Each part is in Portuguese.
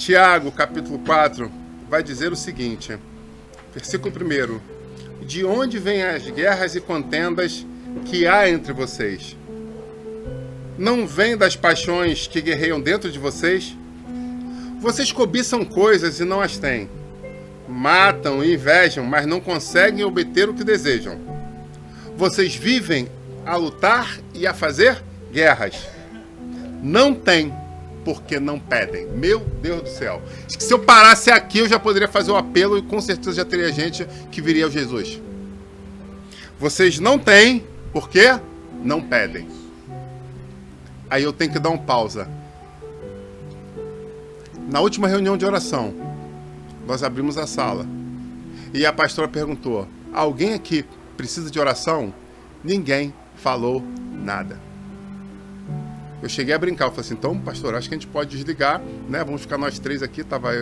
Tiago, capítulo 4, vai dizer o seguinte, versículo 1. De onde vêm as guerras e contendas que há entre vocês? Não vêm das paixões que guerreiam dentro de vocês? Vocês cobiçam coisas e não as têm. Matam e invejam, mas não conseguem obter o que desejam. Vocês vivem a lutar e a fazer guerras. Não têm, porque não pedem. Meu Deus do céu. Acho que se eu parasse aqui, eu já poderia fazer o apelo e com certeza já teria gente que viria ao Jesus. Vocês não têm, porque não pedem. Aí eu tenho que dar um pausa. Na última reunião de oração, nós abrimos a sala. E a pastora perguntou, alguém aqui precisa de oração? Ninguém falou nada. Eu cheguei a brincar, eu falei assim, então, pastor, acho que a gente pode desligar, né? Vamos ficar nós três aqui, tava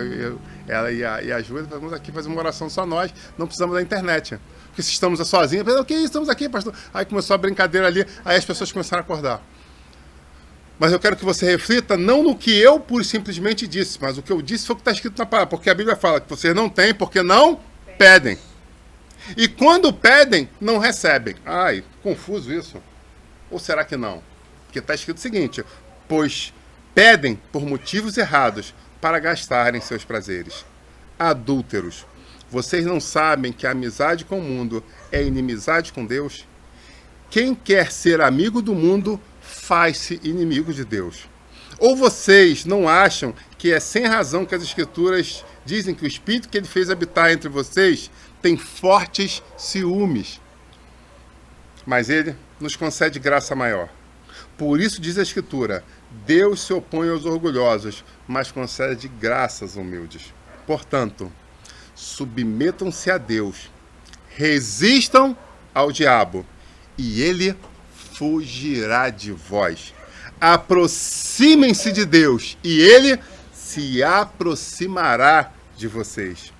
ela e a Júlia, vamos aqui fazer uma oração só nós, não precisamos da internet. Porque se estamos sozinhos, eu falei, o que é isso? Estamos aqui, pastor. Aí começou a brincadeira ali, aí as pessoas começaram a acordar. Mas eu quero que você reflita, não no que eu pura e simplesmente disse, mas o que eu disse foi o que está escrito na palavra, porque a Bíblia fala que vocês não têm porque não pedem. E quando pedem, não recebem. Ai, confuso isso. Ou será que não? Porque está escrito o seguinte, pois pedem por motivos errados para gastarem seus prazeres. Adúlteros, vocês não sabem que a amizade com o mundo é inimizade com Deus? Quem quer ser amigo do mundo faz-se inimigo de Deus. Ou vocês não acham que é sem razão que as Escrituras dizem que o Espírito que ele fez habitar entre vocês tem fortes ciúmes? Mas ele nos concede graça maior. Por isso diz a Escritura, Deus se opõe aos orgulhosos, mas concede graças aos humildes. Portanto, submetam-se a Deus, resistam ao diabo, e ele fugirá de vós. Aproximem-se de Deus, e ele se aproximará de vocês.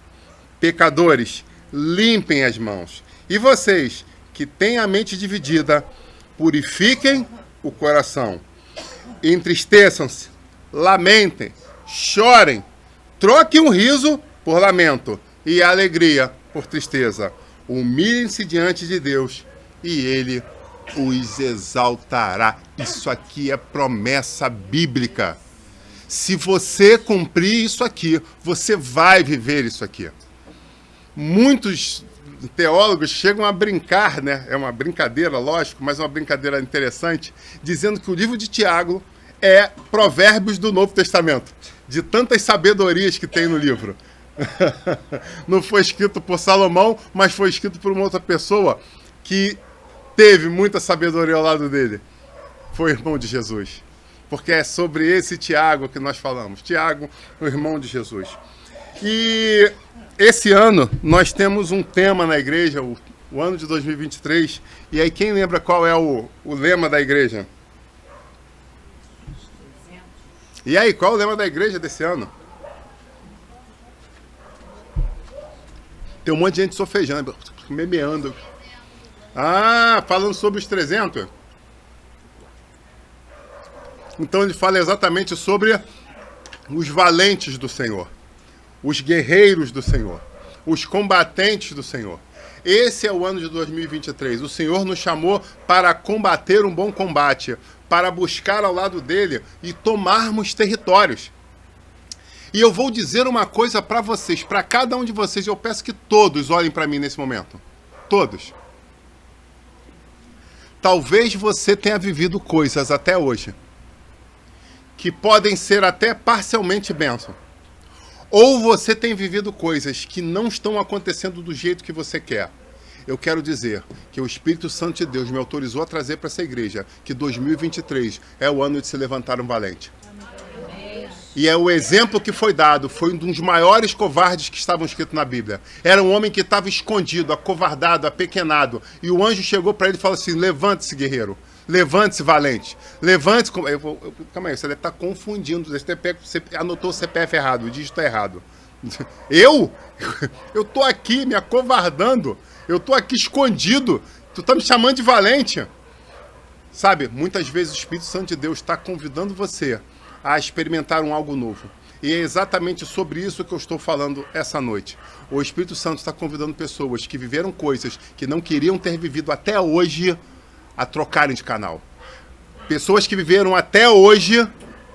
Pecadores, limpem as mãos. E vocês, que têm a mente dividida, purifiquem o coração. Entristeçam-se, lamentem, chorem, troquem um riso por lamento e a alegria por tristeza. Humilhem-se diante de Deus e ele os exaltará. Isso aqui é promessa bíblica. Se você cumprir isso aqui, você vai viver isso aqui. Muitos teólogos chegam a brincar, né? É uma brincadeira, lógico, mas uma brincadeira interessante, dizendo que o livro de Tiago é Provérbios do Novo Testamento, de tantas sabedorias que tem no livro. Não foi escrito por Salomão, mas foi escrito por uma outra pessoa que teve muita sabedoria ao lado dele. Foi o irmão de Jesus. Porque é sobre esse Tiago que nós falamos. Tiago, o irmão de Jesus. E esse ano nós temos um tema na igreja, o ano de 2023. E aí quem lembra qual é o lema da igreja? E aí, qual é o lema da igreja desse ano? Tem um monte de gente sofejando, memeando. Ah, falando sobre os 300. Então ele fala exatamente sobre os valentes do Senhor, os guerreiros do Senhor, os combatentes do Senhor. Esse é o ano de 2023. O Senhor nos chamou para combater um bom combate, para buscar ao lado dele e tomarmos territórios. E eu vou dizer uma coisa para vocês, para cada um de vocês, eu peço que todos olhem para mim nesse momento. Todos. Talvez você tenha vivido coisas até hoje que podem ser até parcialmente bênção. Ou você tem vivido coisas que não estão acontecendo do jeito que você quer. Eu quero dizer que o Espírito Santo de Deus me autorizou a trazer para essa igreja que 2023 é o ano de se levantar um valente. E é o exemplo que foi dado, foi um dos maiores covardes que estavam escritos na Bíblia. Era um homem que estava escondido, acovardado, apequenado. E o anjo chegou para ele e falou assim, levante-se, guerreiro. Levante-se, valente. Levante-se. Calma aí, você deve estar confundindo. Você anotou o CPF errado, o dígito está errado. Eu estou aqui me acovardando. Eu estou aqui escondido. Tu está me chamando de valente. Sabe, muitas vezes o Espírito Santo de Deus está convidando você a experimentar um algo novo. E é exatamente sobre isso que eu estou falando essa noite. O Espírito Santo está convidando pessoas que viveram coisas que não queriam ter vivido até hoje a trocarem de canal. Pessoas que viveram até hoje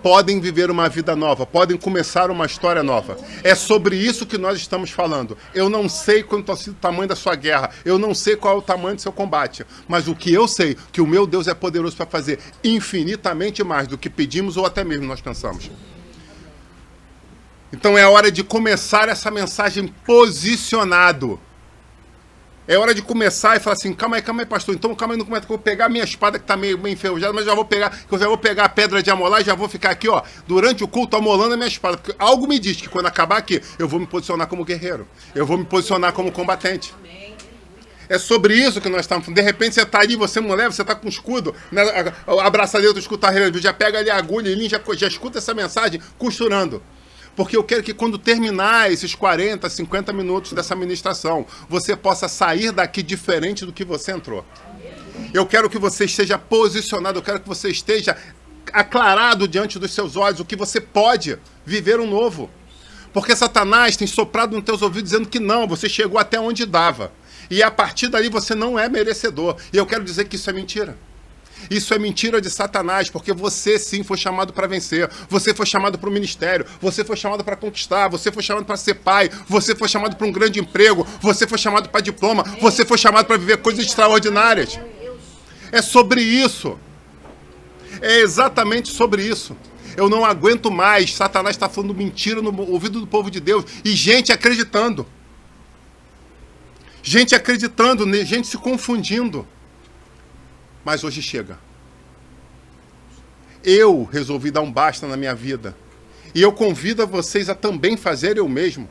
podem viver uma vida nova, podem começar uma história nova. É sobre isso que nós estamos falando. Eu não sei quanto é o tamanho da sua guerra, eu não sei qual é o tamanho do seu combate, mas o que eu sei, que o meu Deus é poderoso para fazer infinitamente mais do que pedimos ou até mesmo nós pensamos. Então é hora de começar essa mensagem posicionado. É hora de começar e falar assim, calma aí, pastor. Então, calma aí, não começa, eu vou pegar a minha espada que está meio enferrujada, mas eu já vou pegar a pedra de amolar e já vou ficar aqui, ó, durante o culto, amolando a minha espada. Porque algo me diz que quando acabar aqui, eu vou me posicionar como guerreiro. Eu vou me posicionar como combatente. É sobre isso que nós estamos falando. De repente você está ali, você mulher, você está com escudo, né, a braçadeira do escudo está relando, já pega ali a agulha e já escuta essa mensagem costurando. Porque eu quero que quando terminar esses 40, 50 minutos dessa ministração, você possa sair daqui diferente do que você entrou. Eu quero que você esteja posicionado, eu quero que você esteja aclarado diante dos seus olhos o que você pode viver um novo. Porque Satanás tem soprado nos teus ouvidos dizendo que não, você chegou até onde dava. E a partir dali você não é merecedor. E eu quero dizer que isso é mentira. Isso é mentira de Satanás, porque você sim foi chamado para vencer, você foi chamado para o ministério, você foi chamado para conquistar, você foi chamado para ser pai, você foi chamado para um grande emprego, você foi chamado para diploma, você foi chamado para viver coisas extraordinárias. É sobre isso. É exatamente sobre isso. Eu não aguento mais, Satanás está falando mentira no ouvido do povo de Deus e gente acreditando. Gente acreditando, gente se confundindo. Mas hoje chega. Eu resolvi dar um basta na minha vida. E eu convido a vocês a também fazerem o mesmo.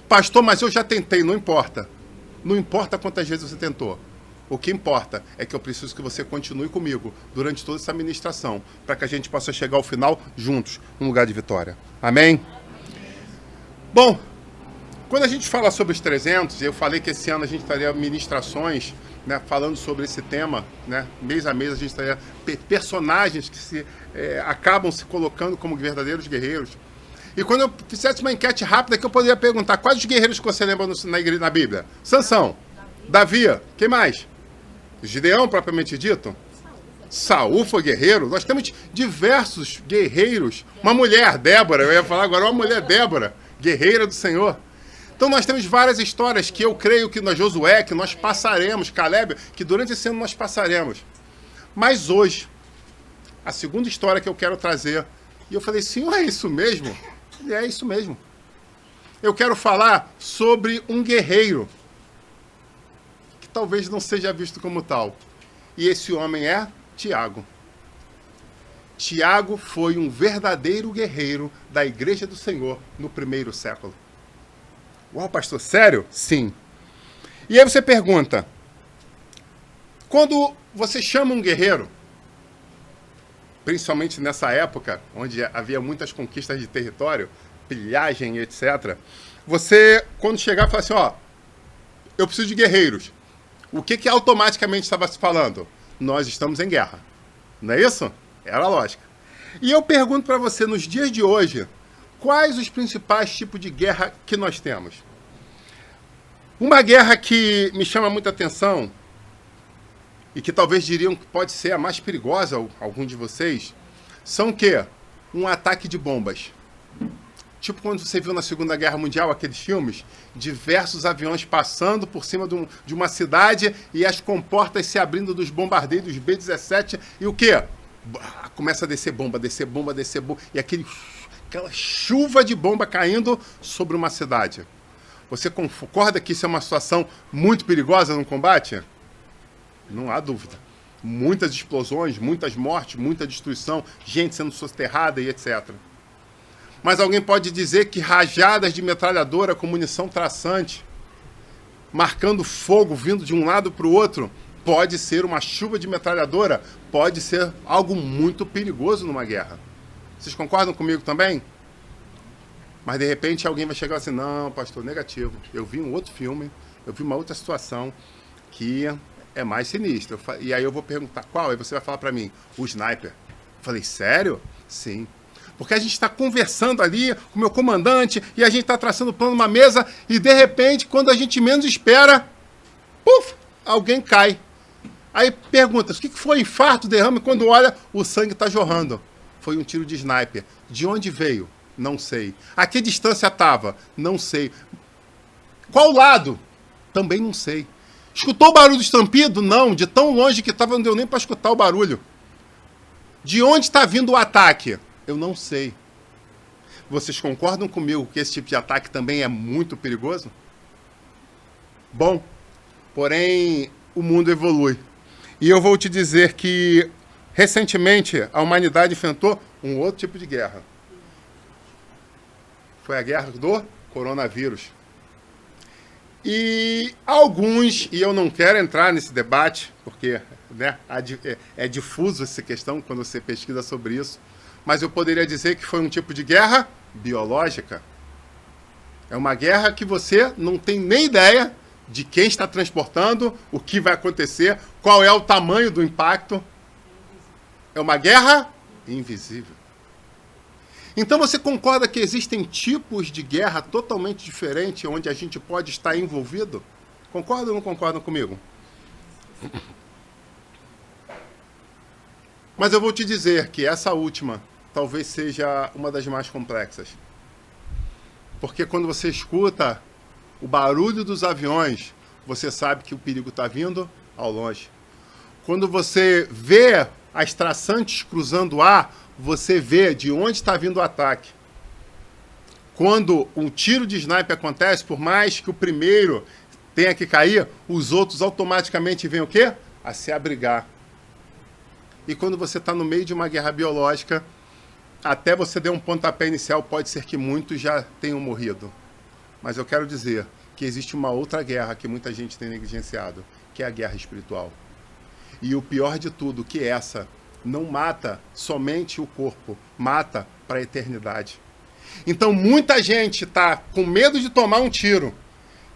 Pastor, mas eu já tentei, não importa. Não importa quantas vezes você tentou. O que importa é que eu preciso que você continue comigo durante toda essa ministração, para que a gente possa chegar ao final juntos, num lugar de vitória. Amém? Bom, quando a gente fala sobre os 300, eu falei que esse ano a gente teria ministrações, né, falando sobre esse tema, né, mês a mês a gente teria personagens que acabam se colocando como verdadeiros guerreiros. E quando eu fizesse uma enquete rápida que eu poderia perguntar quais os guerreiros que você lembra na Bíblia? Sansão, Davi, quem mais? Gideão, propriamente dito? Saul foi guerreiro. Nós temos diversos guerreiros. Uma mulher, Débora, eu ia falar agora, uma mulher, Débora, guerreira do Senhor. Então nós temos várias histórias que eu creio que nós, Josué, que nós passaremos, Caleb, que durante esse ano nós passaremos. Mas hoje, a segunda história que eu quero trazer, e eu falei, Senhor, é isso mesmo? Ele é isso mesmo. Eu quero falar sobre um guerreiro, que talvez não seja visto como tal. E esse homem é Tiago. Tiago foi um verdadeiro guerreiro da Igreja do Senhor no primeiro século. Uau, pastor, sério? Sim. E aí você pergunta, quando você chama um guerreiro, principalmente nessa época, onde havia muitas conquistas de território, pilhagem, etc., você, quando chegar, fala assim, ó, eu preciso de guerreiros. O que automaticamente estava se falando? Nós estamos em guerra. Não é isso? Era a lógica. E eu pergunto para você, nos dias de hoje, quais os principais tipos de guerra que nós temos? Uma guerra que me chama muita atenção, e que talvez diriam que pode ser a mais perigosa, algum de vocês, são o quê? Um ataque de bombas. Tipo quando você viu na Segunda Guerra Mundial aqueles filmes, diversos aviões passando por cima de uma cidade e as comportas se abrindo dos bombardeiros dos B-17 e o quê? Começa a descer bomba, descer bomba, descer bomba, e aquela chuva de bomba caindo sobre uma cidade. Você concorda que isso é uma situação muito perigosa no combate? Não há dúvida. Muitas explosões, muitas mortes, muita destruição, gente sendo soterrada e etc. Mas alguém pode dizer que rajadas de metralhadora com munição traçante, marcando fogo, vindo de um lado para o outro, pode ser uma chuva de metralhadora, pode ser algo muito perigoso numa guerra. Vocês concordam comigo também? Mas de repente alguém vai chegar assim, não, pastor, negativo. Eu vi um outro filme, eu vi uma outra situação que é mais sinistra. E aí eu vou perguntar qual? Aí você vai falar para mim, o sniper. Eu falei, sério? Sim. Porque a gente está conversando ali com o meu comandante e a gente está traçando o plano numa mesa e, de repente, quando a gente menos espera, puf, alguém cai. Aí pergunta, o que foi infarto, derrame? Quando olha, o sangue está jorrando. Foi um tiro de sniper. De onde veio? Não sei. A que distância estava? Não sei. Qual lado? Também não sei. Escutou o barulho do estampido? Não. De tão longe que estava, não deu nem para escutar o barulho. De onde está vindo o ataque? Eu não sei. Vocês concordam comigo que esse tipo de ataque também é muito perigoso? Bom, porém, o mundo evolui. E eu vou te dizer que, recentemente, a humanidade enfrentou um outro tipo de guerra. Foi a guerra do coronavírus. E alguns, e eu não quero entrar nesse debate, porque né, é difuso essa questão quando você pesquisa sobre isso, mas eu poderia dizer que foi um tipo de guerra biológica. É uma guerra que você não tem nem ideia de quem está transportando, o que vai acontecer, qual é o tamanho do impacto. É uma guerra invisível. Então você concorda que existem tipos de guerra totalmente diferentes onde a gente pode estar envolvido? Concordam ou não concordam comigo? Mas eu vou te dizer que essa última talvez seja uma das mais complexas. Porque quando você escuta o barulho dos aviões, você sabe que o perigo está vindo ao longe. Quando você vê as traçantes cruzando o ar, você vê de onde está vindo o ataque. Quando um tiro de sniper acontece, por mais que o primeiro tenha que cair, os outros automaticamente vêm o quê? A se abrigar. E quando você está no meio de uma guerra biológica, até você der um pontapé inicial, pode ser que muitos já tenham morrido. Mas eu quero dizer que existe uma outra guerra que muita gente tem negligenciado, que é a guerra espiritual. E o pior de tudo, que essa não mata somente o corpo, mata para a eternidade. Então muita gente está com medo de tomar um tiro,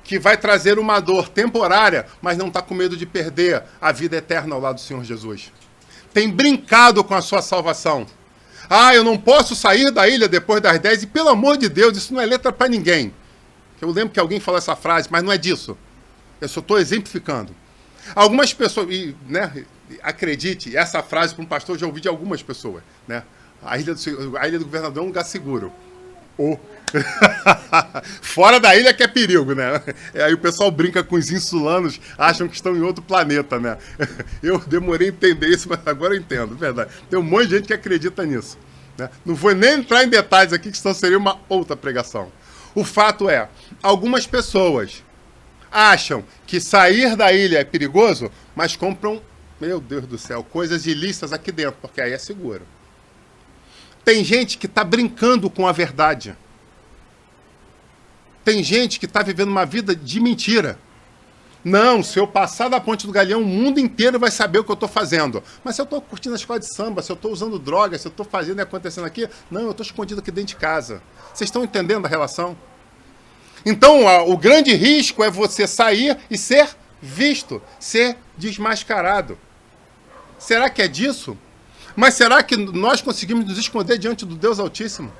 que vai trazer uma dor temporária, mas não está com medo de perder a vida eterna ao lado do Senhor Jesus. Tem brincado com a sua salvação. Ah, eu não posso sair da ilha depois das 10, e pelo amor de Deus, isso não é letra para ninguém. Eu lembro que alguém falou essa frase, mas não é disso. Eu só estou exemplificando. Algumas pessoas, né, acredite, essa frase para um pastor eu já ouvi de algumas pessoas. Né? A ilha do governador é um lugar seguro. Ou fora da ilha que é perigo, né? Aí o pessoal brinca com os insulanos, acham que estão em outro planeta, né? Eu demorei a entender isso, mas agora eu entendo, verdade. Tem um monte de gente que acredita nisso. Né? Não vou nem entrar em detalhes aqui, que senão seria uma outra pregação. O fato é, algumas pessoas acham que sair da ilha é perigoso, mas compram, meu Deus do céu, coisas ilícitas aqui dentro, porque aí é seguro. Tem gente que está brincando com a verdade. Tem gente que está vivendo uma vida de mentira. Não, se eu passar da Ponte do Galeão, o mundo inteiro vai saber o que eu estou fazendo. Mas se eu estou curtindo a escola de samba, se eu estou usando drogas, se eu estou fazendo e acontecendo aqui, não, eu estou escondido aqui dentro de casa. Vocês estão entendendo a relação? Então, o grande risco é você sair e ser visto, ser desmascarado. Será que é disso? Mas será que nós conseguimos nos esconder diante do Deus Altíssimo?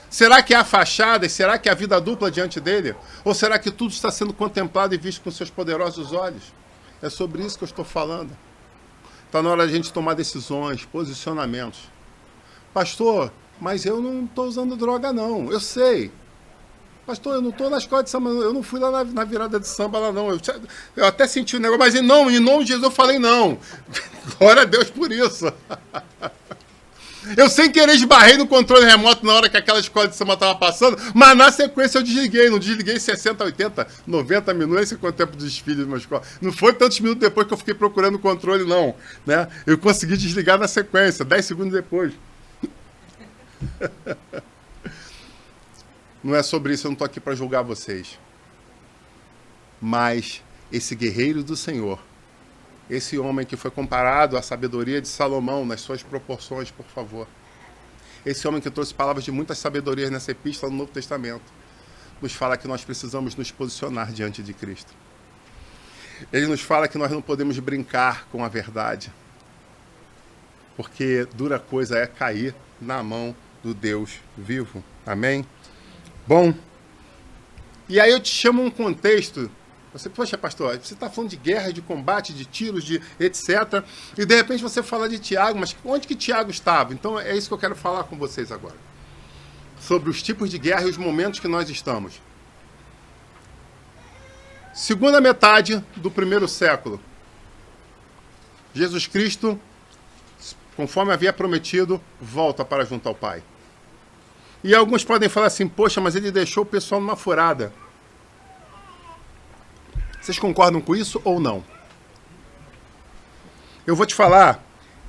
Será que há fachadas? Será que há vida dupla diante dele? Ou será que tudo está sendo contemplado e visto com seus poderosos olhos? É sobre isso que eu estou falando. Está na hora de a gente tomar decisões, posicionamentos. Pastor, mas eu não estou usando droga não, eu sei. Pastor, eu não estou na escola de samba, eu não fui lá na virada de samba lá não. Eu até senti o negócio, mas em nome de Jesus eu falei não. Glória a Deus por isso. Eu sem querer esbarrei no controle remoto na hora que aquela escola de samba estava passando, mas na sequência eu desliguei. Não desliguei 60, 80, 90 minutos, não sei quanto tempo de desfile numa escola. Não foi tantos minutos depois que eu fiquei procurando o controle, não. Né? Eu consegui desligar na sequência, 10 segundos depois. Não é sobre isso, eu não estou aqui para julgar vocês. Mas esse guerreiro do Senhor, esse homem que foi comparado à sabedoria de Salomão nas suas proporções, por favor. Esse homem que trouxe palavras de muitas sabedorias nessa epístola do Novo Testamento, nos fala que nós precisamos nos posicionar diante de Cristo. Ele nos fala que nós não podemos brincar com a verdade, porque dura coisa é cair na mão do Deus vivo. Amém? Bom, e aí eu te chamo um contexto. Você, poxa, pastor, você está falando de guerra, de combate, de tiros, de etc. E de repente você fala de Tiago, mas onde que Tiago estava? Então é isso que eu quero falar com vocês agora. Sobre os tipos de guerra e os momentos que nós estamos. Segunda metade do primeiro século. Jesus Cristo, conforme havia prometido, volta para junto ao Pai. E alguns podem falar assim, poxa, mas ele deixou o pessoal numa furada. Vocês concordam com isso ou não? Eu vou te falar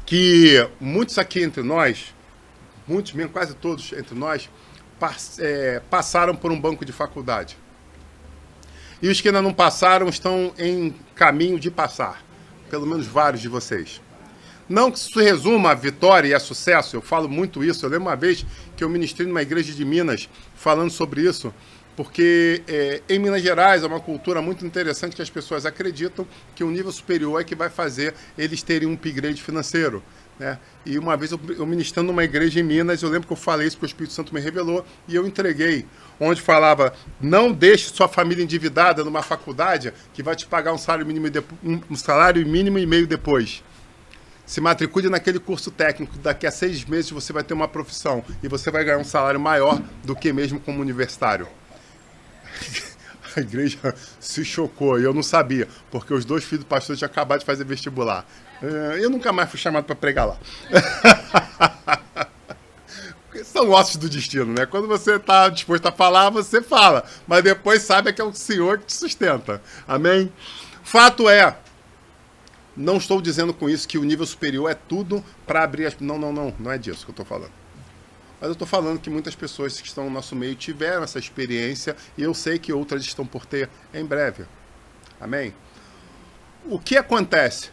que muitos aqui entre nós, muitos mesmo, quase todos entre nós, passaram por um banco de faculdade. E os que ainda não passaram estão em caminho de passar. Pelo menos vários de vocês. Não que isso resuma a vitória e a sucesso, eu falo muito isso. Eu lembro uma vez que eu ministrei numa igreja de Minas falando sobre isso, porque em Minas Gerais é uma cultura muito interessante que as pessoas acreditam que o nível superior é que vai fazer eles terem um upgrade financeiro. Né? E uma vez eu ministrando numa igreja em Minas, eu lembro que eu falei isso porque o Espírito Santo me revelou e eu entreguei, onde falava, não deixe sua família endividada numa faculdade que vai te pagar um salário mínimo e meio depois. Se matricule naquele curso técnico, daqui a 6 meses você vai ter uma profissão e você vai ganhar um salário maior do que mesmo como universitário. A igreja se chocou e eu não sabia, porque os 2 filhos do pastor tinham acabado de fazer vestibular. Eu nunca mais fui chamado para pregar lá. São ossos do destino, né? Quando você está disposto a falar, você fala. Mas depois sabe que é o Senhor que te sustenta. Amém? Fato é, não estou dizendo com isso que o nível superior é tudo para abrir as... Não é disso que eu estou falando. Mas eu estou falando que muitas pessoas que estão no nosso meio tiveram essa experiência e eu sei que outras estão por ter em breve. Amém? O que acontece?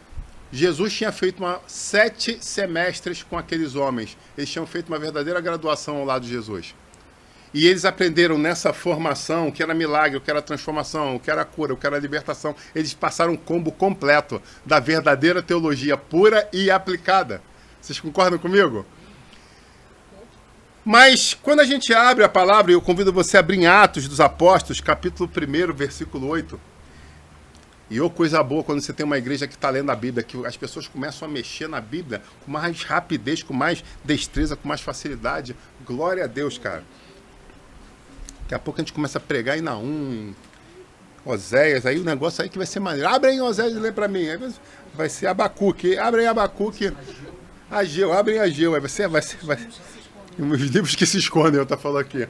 Jesus tinha feito 7 semestres com aqueles homens. Eles tinham feito uma verdadeira graduação ao lado de Jesus. E eles aprenderam nessa formação o que era milagre, o que era transformação, o que era cura, o que era libertação. Eles passaram um combo completo da verdadeira teologia pura e aplicada. Vocês concordam comigo? Mas quando a gente abre a palavra, e eu convido você a abrir em Atos dos Apóstolos, capítulo 1, versículo 8. E coisa boa quando você tem uma igreja que está lendo a Bíblia, que as pessoas começam a mexer na Bíblia com mais rapidez, com mais destreza, com mais facilidade. Glória a Deus, cara. Daqui a pouco a gente começa a pregar em Naum, Oséias, aí o negócio aí que vai ser maneiro. Abre aí em Oséias e lê para mim. Aí vai ser Abacuque. Abre aí Abacuque. Ageu, abre em Ageu. Aí vai ser. Os livros que se escondem, eu tô falando aqui.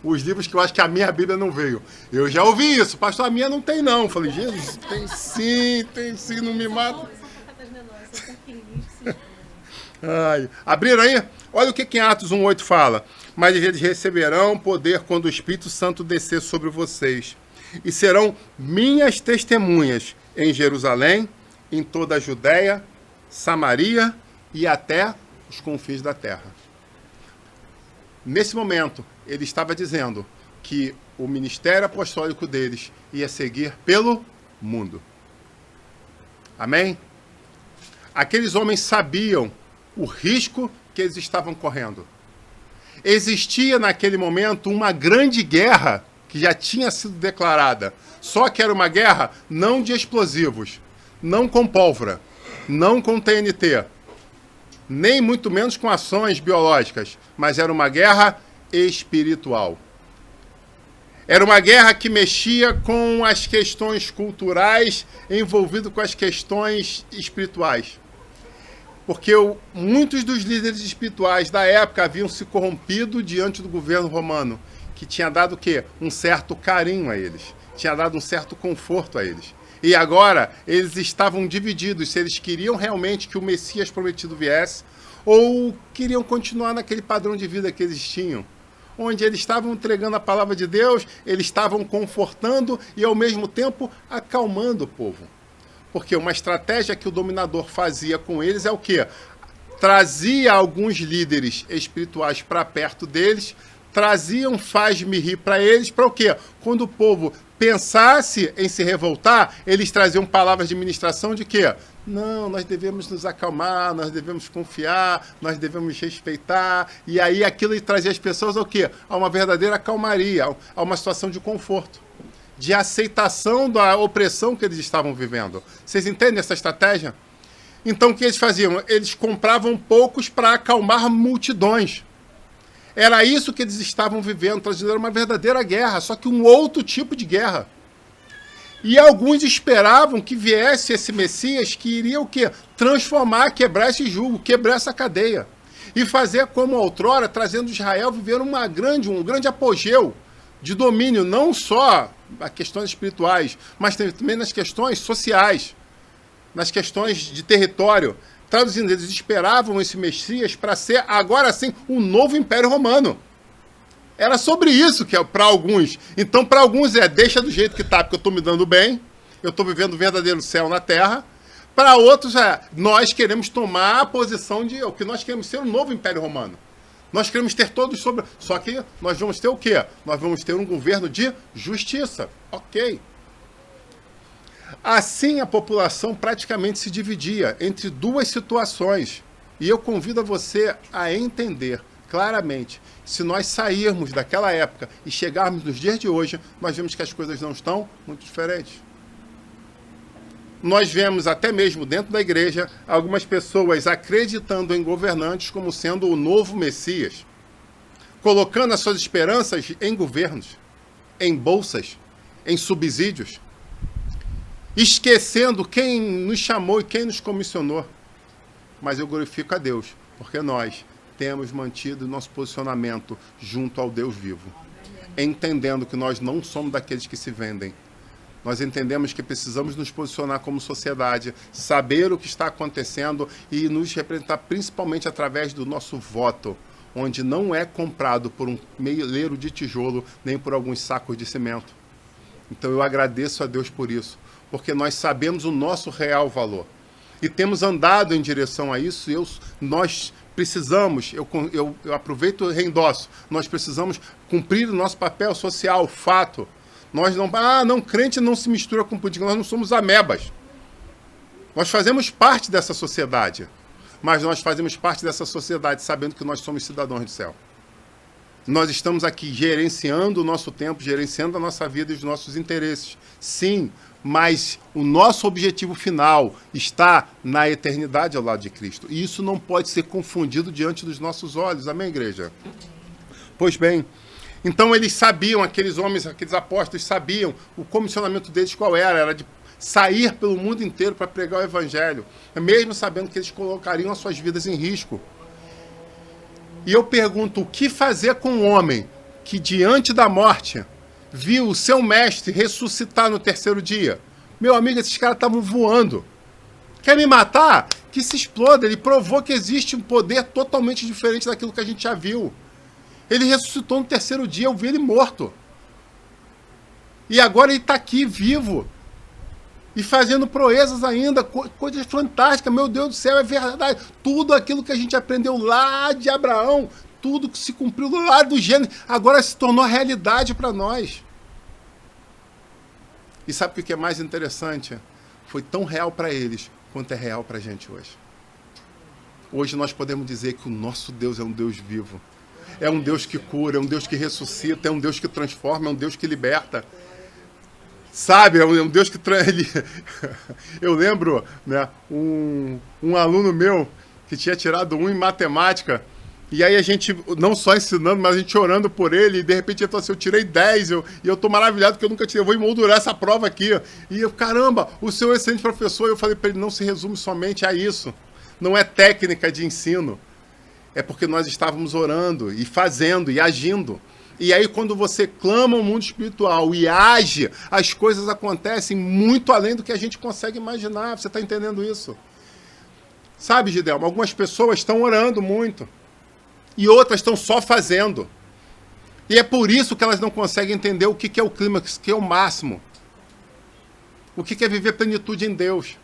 Os livros que eu acho que a minha Bíblia não veio. Eu já ouvi isso, pastor, a minha não tem não. Eu falei, Jesus, tem sim, não me mata. Ai, abriram aí? Olha o que em Atos 1,8 fala. Mas eles receberão poder quando o Espírito Santo descer sobre vocês. E serão minhas testemunhas em Jerusalém, em toda a Judéia, Samaria e até os confins da terra. Nesse momento, ele estava dizendo que o ministério apostólico deles ia seguir pelo mundo. Amém? Aqueles homens sabiam o risco que eles estavam correndo. Existia naquele momento uma grande guerra que já tinha sido declarada. Só que era uma guerra não de explosivos, não com pólvora, não com TNT, nem muito menos com ações biológicas, mas era uma guerra espiritual. Era uma guerra que mexia com as questões culturais, envolvido com as questões espirituais. Porque muitos dos líderes espirituais da época haviam se corrompido diante do governo romano, que tinha dado o quê? Um certo carinho a eles, tinha dado um certo conforto a eles. E agora eles estavam divididos se eles queriam realmente que o Messias prometido viesse ou queriam continuar naquele padrão de vida que eles tinham, onde eles estavam entregando a palavra de Deus, eles estavam confortando e ao mesmo tempo acalmando o povo. Porque uma estratégia que o dominador fazia com eles é o quê? Trazia alguns líderes espirituais para perto deles, traziam faz-me rir para eles, para o quê? Quando o povo pensasse em se revoltar, eles traziam palavras de ministração de quê? Não, nós devemos nos acalmar, nós devemos confiar, nós devemos respeitar. E aí aquilo trazia as pessoas ao quê? A uma verdadeira calmaria, a uma situação de conforto, de aceitação da opressão que eles estavam vivendo. Vocês entendem essa estratégia? Então o que eles faziam? Eles compravam poucos para acalmar multidões. Era isso que eles estavam vivendo, trazendo uma verdadeira guerra, só que um outro tipo de guerra. E alguns esperavam que viesse esse Messias que iria o quê? Transformar, quebrar esse jugo, quebrar essa cadeia. E fazer como outrora, trazendo Israel viver um grande apogeu de domínio, não só nas questões espirituais, mas também nas questões sociais, nas questões de território. Traduzindo, eles esperavam esse Messias para ser, agora sim, um novo Império Romano. Era sobre isso que é para alguns. Então, para alguns deixa do jeito que está, porque eu estou me dando bem, eu estou vivendo o verdadeiro céu na terra. Para outros, nós queremos tomar a posição de o que nós queremos ser um novo Império Romano. Nós queremos ter todos sobre... Só que nós vamos ter o quê? Nós vamos ter um governo de justiça. Ok. Assim, a população praticamente se dividia entre duas situações. E eu convido a você a entender claramente, se nós sairmos daquela época e chegarmos nos dias de hoje, nós vemos que as coisas não estão muito diferentes. Nós vemos até mesmo dentro da igreja algumas pessoas acreditando em governantes como sendo o novo Messias, colocando as suas esperanças em governos, em bolsas, em subsídios, esquecendo quem nos chamou e quem nos comissionou. Mas eu glorifico a Deus, porque nós temos mantido nosso posicionamento junto ao Deus vivo, entendendo que nós não somos daqueles que se vendem. Nós entendemos que precisamos nos posicionar como sociedade, saber o que está acontecendo e nos representar principalmente através do nosso voto, onde não é comprado por um meleiro de tijolo, nem por alguns sacos de cimento. Então eu agradeço a Deus por isso, porque nós sabemos o nosso real valor. E temos andado em direção a isso, nós precisamos, eu aproveito e reendosso, nós precisamos cumprir o nosso papel social, fato. Nós não, crente não se mistura com política, nós não somos amebas. Nós fazemos parte dessa sociedade, mas nós fazemos parte dessa sociedade sabendo que nós somos cidadãos do céu. Nós estamos aqui gerenciando o nosso tempo, gerenciando a nossa vida e os nossos interesses. Sim, mas o nosso objetivo final está na eternidade ao lado de Cristo. E isso não pode ser confundido diante dos nossos olhos. Amém, igreja? Pois bem, então eles sabiam, aqueles homens, aqueles apóstolos sabiam o comissionamento deles qual era de sair pelo mundo inteiro para pregar o evangelho, mesmo sabendo que eles colocariam as suas vidas em risco. E eu pergunto, o que fazer com um homem que diante da morte viu o seu mestre ressuscitar no terceiro dia? Meu amigo, esses caras estavam voando. Quer me matar? Que se exploda. Ele provou que existe um poder totalmente diferente daquilo que a gente já viu. Ele ressuscitou no terceiro dia, eu vi ele morto. E agora ele está aqui, vivo. E fazendo proezas ainda, coisas fantásticas. Meu Deus do céu, é verdade. Tudo aquilo que a gente aprendeu lá de Abraão, tudo que se cumpriu lá do Gênesis, agora se tornou realidade para nós. E sabe o que é mais interessante? Foi tão real para eles quanto é real para a gente hoje. Hoje nós podemos dizer que o nosso Deus é um Deus vivo. É um Deus que cura, é um Deus que ressuscita, é um Deus que transforma, é um Deus que liberta. Sabe, é um Deus que... Eu lembro, né, um aluno meu que tinha tirado 1 em matemática, e aí a gente, não só ensinando, mas a gente orando por ele, e de repente ele falou assim, eu tirei 10, e eu tô maravilhado porque eu nunca tirei, eu vou emoldurar essa prova aqui. E eu, caramba, o senhor é excelente professor. Eu falei para ele, não se resume somente a isso. Não é técnica de ensino. É porque nós estávamos orando, e fazendo, e agindo. E aí quando você clama o mundo espiritual e age, as coisas acontecem muito além do que a gente consegue imaginar. Você está entendendo isso? Sabe, Gidelma, algumas pessoas estão orando muito. E outras estão só fazendo. E é por isso que elas não conseguem entender o que é o clímax, o que é o máximo. O que é viver plenitude em Deus.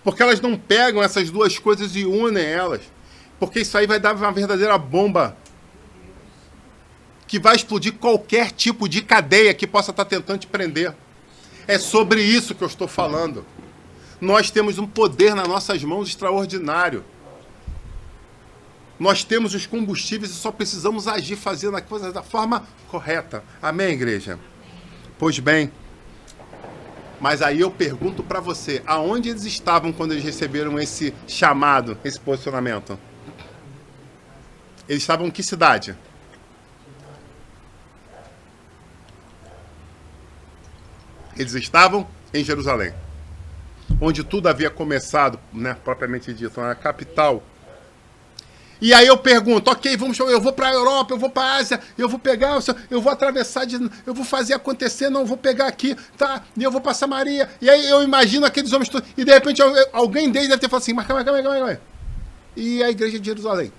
Porque elas não pegam essas duas coisas e unem elas. Porque isso aí vai dar uma verdadeira bomba que vai explodir qualquer tipo de cadeia que possa estar tentando te prender. É sobre isso que eu estou falando. Nós temos um poder nas nossas mãos extraordinário. Nós temos os combustíveis e só precisamos agir, fazendo a coisa da forma correta. Amém, igreja? Pois bem, mas aí eu pergunto para você, aonde eles estavam quando eles receberam esse chamado, esse posicionamento? Eles estavam em que cidade? Eles estavam em Jerusalém, onde tudo havia começado, né, propriamente dito, na capital. E aí eu pergunto, ok, eu vou para a Europa, eu vou para a Ásia, eu vou pegar, eu vou atravessar, eu vou fazer acontecer, não, eu vou pegar aqui, tá, e eu vou para Samaria. E aí eu imagino aqueles homens todos, e de repente alguém deles deve ter falado assim, mas calma aí. E a igreja de Jerusalém?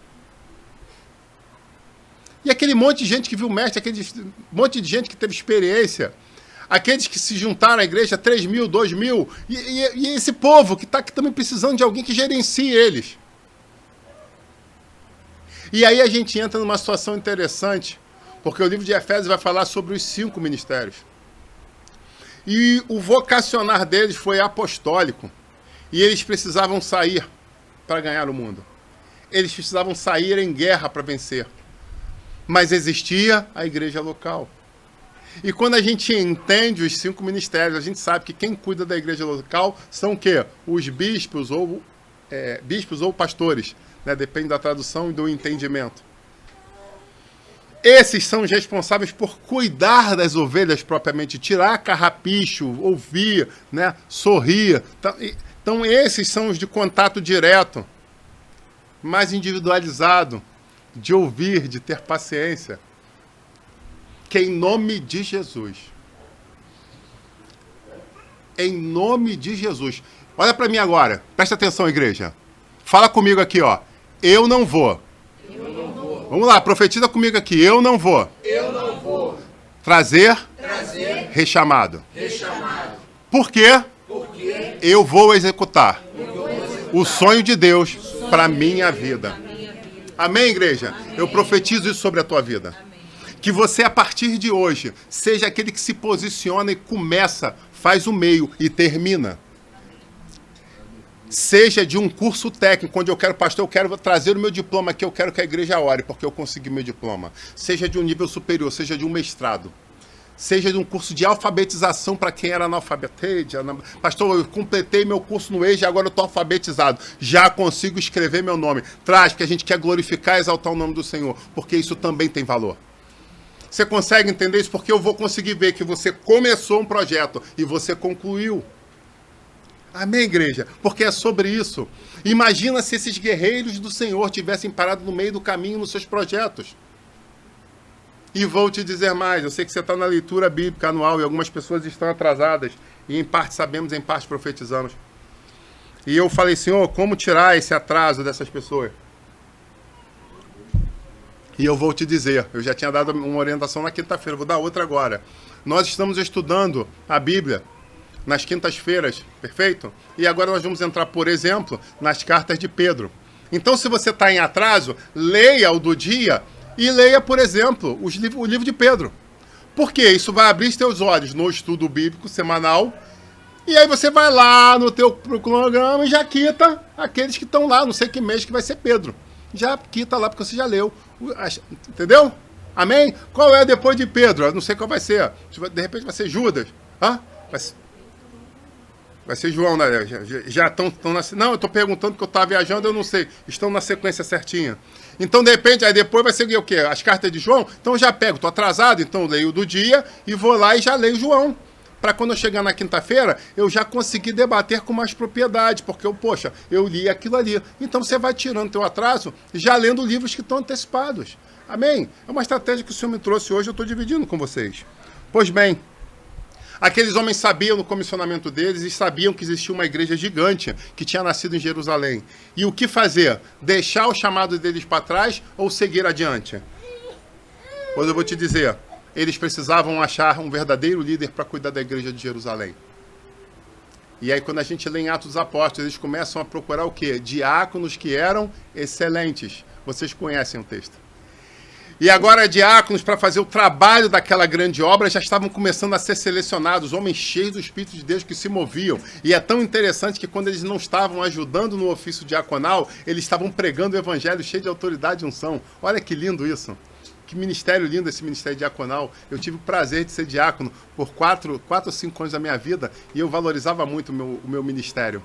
E aquele monte de gente que viu o mestre, aquele monte de gente que teve experiência, aqueles que se juntaram à igreja, 3 mil, 2 mil, e esse povo que está aqui também precisando de alguém que gerencie eles. E aí a gente entra numa situação interessante, porque o livro de Efésios vai falar sobre os 5 ministérios. E o vocacionar deles foi apostólico, e eles precisavam sair para ganhar o mundo. Eles precisavam sair em guerra para vencer. Mas existia a igreja local. E quando a gente entende os 5 ministérios, a gente sabe que quem cuida da igreja local são o quê? Os bispos ou pastores, né? Depende da tradução e do entendimento. Esses são os responsáveis por cuidar das ovelhas propriamente, tirar carrapicho, ouvir, né? Sorrir. Então esses são os de contato direto, mais individualizado, de ouvir, de ter paciência. Que em nome de Jesus. Em nome de Jesus. Olha para mim agora. Presta atenção, igreja. Fala comigo aqui, ó. Eu não vou. Eu não vou. Vamos lá, profetiza comigo aqui. Eu não vou. Eu não vou. Trazer. Rechamado. Por quê? Porque eu vou executar o sonho de Deus para minha vida. Amém, igreja? Amém. Eu profetizo isso sobre a tua vida. Amém. Que você, a partir de hoje, seja aquele que se posiciona e começa, faz o meio e termina. Seja de um curso técnico, onde eu quero, pastor, eu quero trazer o meu diploma aqui, eu quero que a igreja ore, porque eu consegui meu diploma. Seja de um nível superior, seja de um mestrado. Seja de um curso de alfabetização para quem era analfabeto. Pastor, eu completei meu curso no EJA e agora eu estou alfabetizado. Já consigo escrever meu nome. Traz, porque a gente quer glorificar e exaltar o nome do Senhor, porque isso também tem valor. Você consegue entender isso? Porque eu vou conseguir ver que você começou um projeto e você concluiu. Amém, igreja? Porque é sobre isso. Imagina se esses guerreiros do Senhor tivessem parado no meio do caminho nos seus projetos. E vou te dizer mais, eu sei que você está na leitura bíblica anual e algumas pessoas estão atrasadas, e em parte sabemos, em parte profetizamos. E eu falei, Senhor, como tirar esse atraso dessas pessoas? E eu vou te dizer, eu já tinha dado uma orientação na quinta-feira, vou dar outra agora. Nós estamos estudando a Bíblia nas quintas-feiras, perfeito? E agora nós vamos entrar, por exemplo, nas cartas de Pedro. Então, se você está em atraso, leia o do dia e leia, por exemplo, o livro de Pedro. Por quê? Isso vai abrir os teus olhos no estudo bíblico semanal. E aí você vai lá no teu cronograma e já quita aqueles que estão lá, não sei que mês que vai ser Pedro. Já quita lá, porque você já leu. Entendeu? Amém? Qual é depois de Pedro? Eu não sei qual vai ser. De repente vai ser Judas. Hã? Vai ser João, né? Já estão na... Não, eu estou perguntando porque eu estava viajando, eu não sei. Estão na sequência certinha. Então, de repente, aí depois vai ser o quê? As cartas de João? Então eu já pego, estou atrasado, então eu leio o do dia e vou lá e já leio João. Para quando eu chegar na quinta-feira, eu já conseguir debater com mais propriedade, porque eu li aquilo ali. Então você vai tirando teu atraso e já lendo livros que estão antecipados. Amém? É uma estratégia que o Senhor me trouxe hoje, eu estou dividindo com vocês. Pois bem, aqueles homens sabiam do comissionamento deles e sabiam que existia uma igreja gigante que tinha nascido em Jerusalém. E o que fazer? Deixar o chamado deles para trás ou seguir adiante? Pois eu vou te dizer, eles precisavam achar um verdadeiro líder para cuidar da igreja de Jerusalém. E aí quando a gente lê em Atos dos Apóstolos, eles começam a procurar o quê? Diáconos que eram excelentes. Vocês conhecem o texto. E agora diáconos, para fazer o trabalho daquela grande obra, já estavam começando a ser selecionados, homens cheios do Espírito de Deus que se moviam. E é tão interessante que quando eles não estavam ajudando no ofício diaconal, eles estavam pregando o evangelho cheio de autoridade e unção. Olha que lindo isso. Que ministério lindo esse ministério diaconal. Eu tive o prazer de ser diácono por 4 ou 5 anos da minha vida e eu valorizava muito o meu ministério.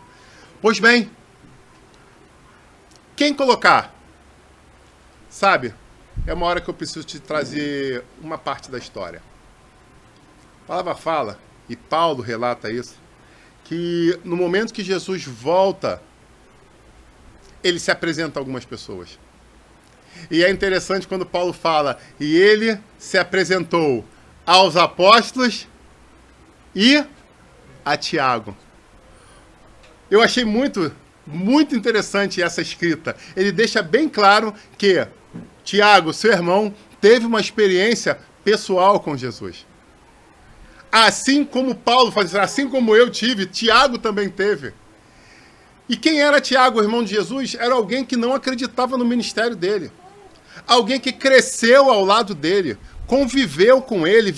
Pois bem, quem colocar? Sabe? É uma hora que eu preciso te trazer uma parte da história. A palavra fala, e Paulo relata isso, que no momento que Jesus volta, ele se apresenta a algumas pessoas. E é interessante quando Paulo fala, e ele se apresentou aos apóstolos e a Tiago. Eu achei muito interessante essa escrita. Ele deixa bem claro que Tiago, seu irmão, teve uma experiência pessoal com Jesus. Assim como Paulo faz, assim como eu tive, Tiago também teve. E quem era Tiago, o irmão de Jesus? Era alguém que não acreditava no ministério dele. Alguém que cresceu ao lado dele, conviveu com ele,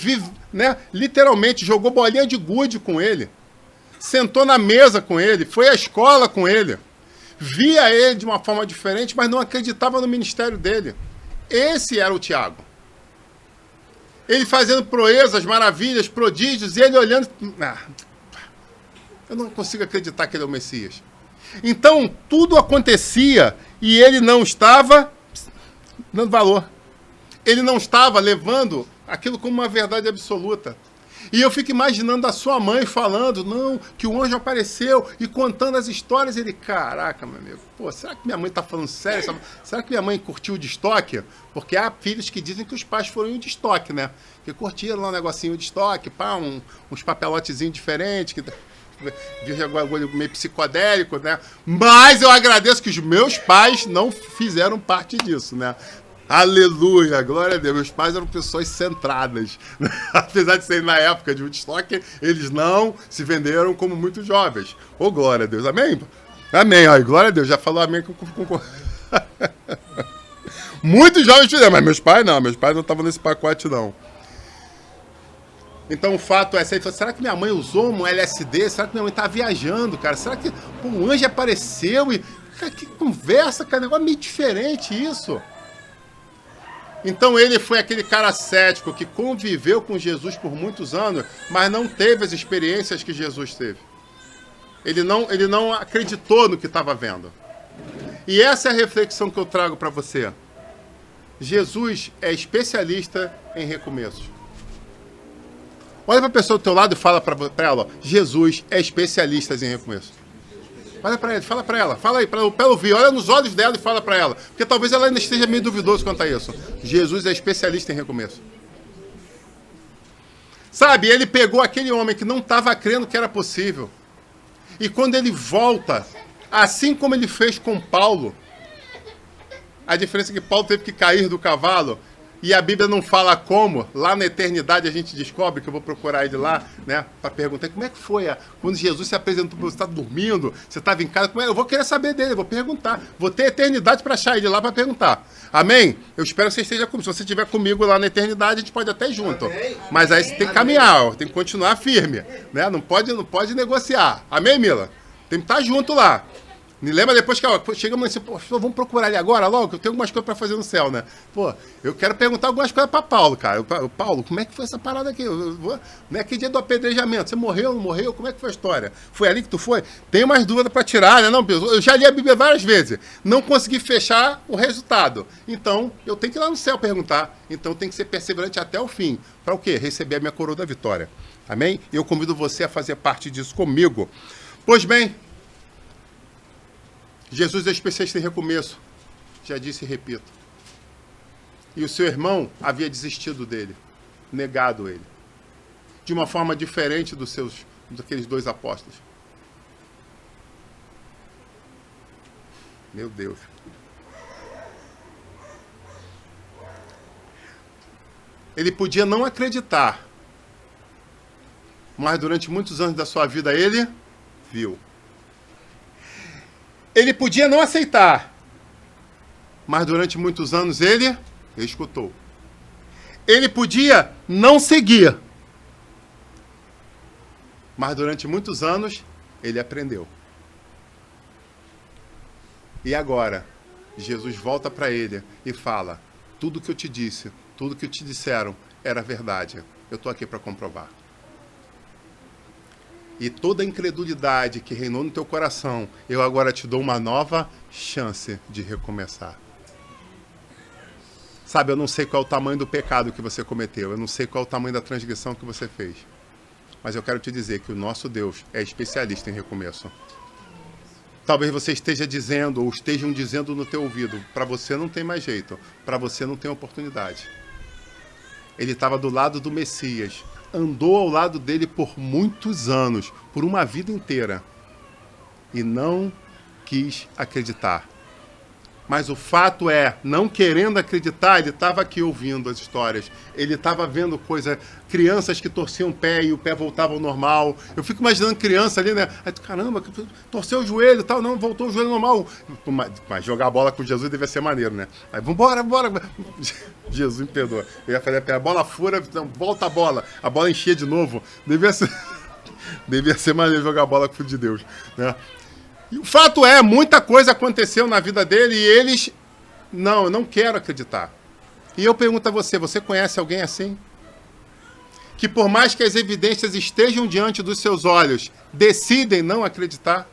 literalmente jogou bolinha de gude com ele, sentou na mesa com ele, foi à escola com ele, via ele de uma forma diferente, mas não acreditava no ministério dele. Esse era o Tiago. Ele fazendo proezas, maravilhas, prodígios, e ele olhando... eu não consigo acreditar que ele é o Messias. Então, tudo acontecia e ele não estava dando valor. Ele não estava levando aquilo como uma verdade absoluta. E eu fico imaginando a sua mãe falando, não, que o anjo apareceu e contando as histórias. Ele, caraca, meu amigo, pô, será que minha mãe tá falando sério? Será que minha mãe curtiu o de estoque? Porque há filhos que dizem que os pais foram de estoque, né? Que curtiram lá um negocinho de estoque, pá, uns papelotezinhos diferentes, que de meio psicodélico, né? Mas eu agradeço que os meus pais não fizeram parte disso, né? Aleluia, glória a Deus. Meus pais eram pessoas centradas. Apesar de serem na época de Woodstock, eles não se venderam como muito jovens. Ô, glória a Deus. Amém? Amém. Ó, glória a Deus. Já falou amém com muitos jovens fizeram, mas meus pais não. Meus pais não estavam nesse pacote, não. Então o fato é, será que minha mãe usou um LSD? Será que minha mãe tá viajando, cara? Será que um anjo apareceu e... Cara, que conversa, cara. Negócio meio diferente isso. Então ele foi aquele cara cético que conviveu com Jesus por muitos anos, mas não teve as experiências que Jesus teve. Ele não acreditou no que estava vendo. E essa é a reflexão que eu trago para você. Jesus é especialista em recomeços. Olha para a pessoa do teu lado e fala para ela, ó, Jesus é especialista em recomeços. Olha para ele, fala para ela, fala aí, para ela ouvir, olha nos olhos dela e fala para ela, porque talvez ela ainda esteja meio duvidosa quanto a isso. Jesus é especialista em recomeço. Sabe, ele pegou aquele homem que não estava crendo que era possível, e quando ele volta, assim como ele fez com Paulo, a diferença é que Paulo teve que cair do cavalo, e a Bíblia não fala como, lá na eternidade a gente descobre, que eu vou procurar ele lá, né, para perguntar como é que foi quando Jesus se apresentou, você está dormindo, você estava em casa, eu vou querer saber dele, eu vou perguntar, vou ter eternidade para achar ele lá para perguntar, amém? Eu espero que você esteja comigo, se você estiver comigo lá na eternidade, a gente pode até ir junto, mas aí você tem que caminhar, tem que continuar firme, né, não pode negociar, amém, Mila? Tem que estar junto lá. Me lembra depois que chegamos assim, pô, vamos procurar ele agora logo, que eu tenho algumas coisas para fazer no céu, né? Pô, eu quero perguntar algumas coisas para Paulo, cara. Paulo, como é que foi essa parada aqui? Não é que dia do apedrejamento? Você morreu, não morreu? Como é que foi a história? Foi ali que tu foi? Tenho mais dúvida para tirar, né? Não, eu já li a Bíblia várias vezes. Não consegui fechar o resultado. Então, eu tenho que ir lá no céu perguntar. Então, tem que ser perseverante até o fim. Para o quê? Receber a minha coroa da vitória. Amém? E eu convido você a fazer parte disso comigo. Pois bem, Jesus é especialista em recomeço, já disse e repito. E o seu irmão havia desistido dele, negado ele, de uma forma diferente daqueles dois apóstolos. Meu Deus. Ele podia não acreditar, mas durante muitos anos da sua vida ele viu. Ele podia não aceitar, mas durante muitos anos ele escutou. Ele podia não seguir. Mas durante muitos anos, ele aprendeu. E agora, Jesus volta para ele e fala: tudo que eu te disse, tudo que te disseram era verdade. Eu estou aqui para comprovar. E toda a incredulidade que reinou no teu coração, eu agora te dou uma nova chance de recomeçar. Sabe, eu não sei qual é o tamanho do pecado que você cometeu, eu não sei qual é o tamanho da transgressão que você fez. Mas eu quero te dizer que o nosso Deus é especialista em recomeço. Talvez você esteja dizendo, ou estejam dizendo no teu ouvido, para você não tem mais jeito, para você não tem oportunidade. Ele estava do lado do Messias, andou ao lado dele por muitos anos, por uma vida inteira, e não quis acreditar. Mas o fato é, não querendo acreditar, ele estava aqui ouvindo as histórias. Ele estava vendo coisas, crianças que torciam o pé e o pé voltava ao normal. Eu fico imaginando criança ali, né? Aí, caramba, torceu o joelho e tal. Não, voltou o joelho normal. Mas jogar bola com Jesus devia ser maneiro, né? Aí, vambora. Jesus me perdoa. Eu ia fazer a bola fura, volta a bola. A bola enchia de novo. Devia ser maneiro jogar bola com o Filho de Deus, né? E o fato é, muita coisa aconteceu na vida dele e eles... Não, eu não quero acreditar. E eu pergunto a você, você conhece alguém assim? Que por mais que as evidências estejam diante dos seus olhos, decidem não acreditar?